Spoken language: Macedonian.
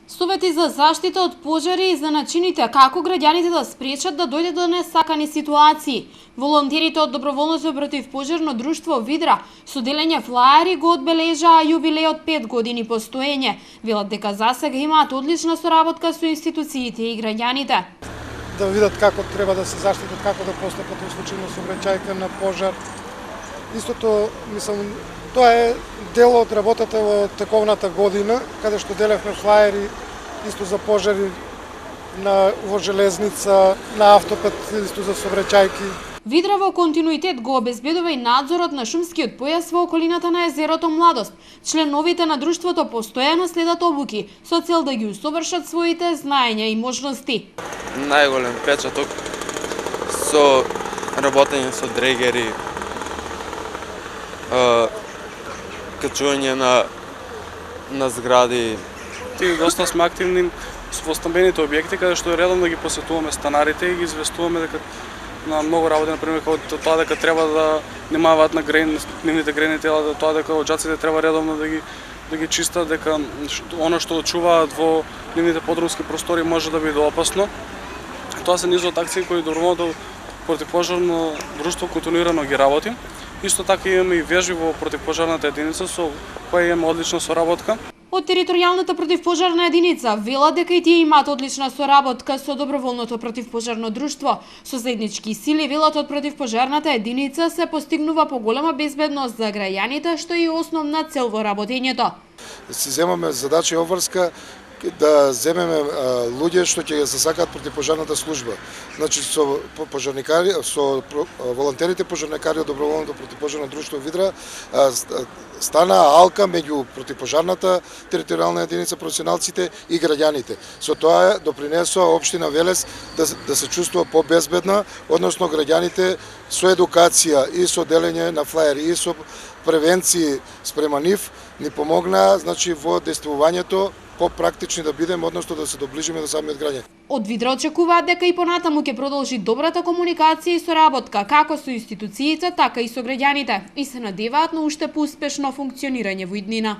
Совети за заштита од пожари и за начините како граѓаните да спречат да дојде до несакани ситуации. Волонтерите од Доброволното противпожарно друштво Видра со делење флаери го одбележаа јубилеот 5 години постоење. Велат дека засега имаат одлична соработка со институциите и граѓаните. Да видат како треба да се заштитат, како да постапат во случај на сообраќајка на пожар. Истото, мислам, тоа е дел од работата во тековната година, каде што делевме флаери исто за пожари во железница, на автопат, исто за сообраќајки. Видра во континуитет го обезбедува и надзорот на шумскиот појас во околината на езерото Младост. Членовите на друштвото постојано следат обуки со цел да ги усовршат своите знаења и можности. Најголем печаток со работење со дрегери, качување на згради. Доста сме активни во стамбените објекти, каде што редовно ги посетуваме станарите и ги известуваме дека на многу работи, например, како тоа дека треба да немаваат на нивните грени тела, тоа дека оџаците треба редовно да ги чистат, дека оно што очуваат во нивните подрумски простори може да биде опасно. Тоа се низ од акции кои Доброволното противпожарно друштво континуирано ги работи. Исто така имаме и вежби во противпожарната единица со која имаме одлична соработка. Од територијалната противпожарна единица велат дека и тие имаат одлична соработка со Доброволното противпожарно друштво. Со заеднички сили велат од противпожарната единица се постигнува поголема безбедност за граѓаните, што е и основна цел во работењето. Си земаме задача и обврска да земеме луѓе што ќе засакаат противпожарната служба. Значи со пожарникари, со волонтерите пожарникари од Доброволното противпожарно друштво Видра стана алка меѓу противпожарната територијална единица, професионалците и граѓаните. Со тоа допринесоа општина Велес да се чувствува побезбедна, односно граѓаните со едукација и со делење на флаери и со превенции спрема нив ни помогнаа, значи во действувањето попрактични да бидеме, односно да се доближиме до самиот граѓани. Од Видра очекуваат дека и понатаму ќе продолжи добрата комуникација и соработка како со институциите, така и со граѓаните и се надеваат на уште поуспешно функционирање во иднина.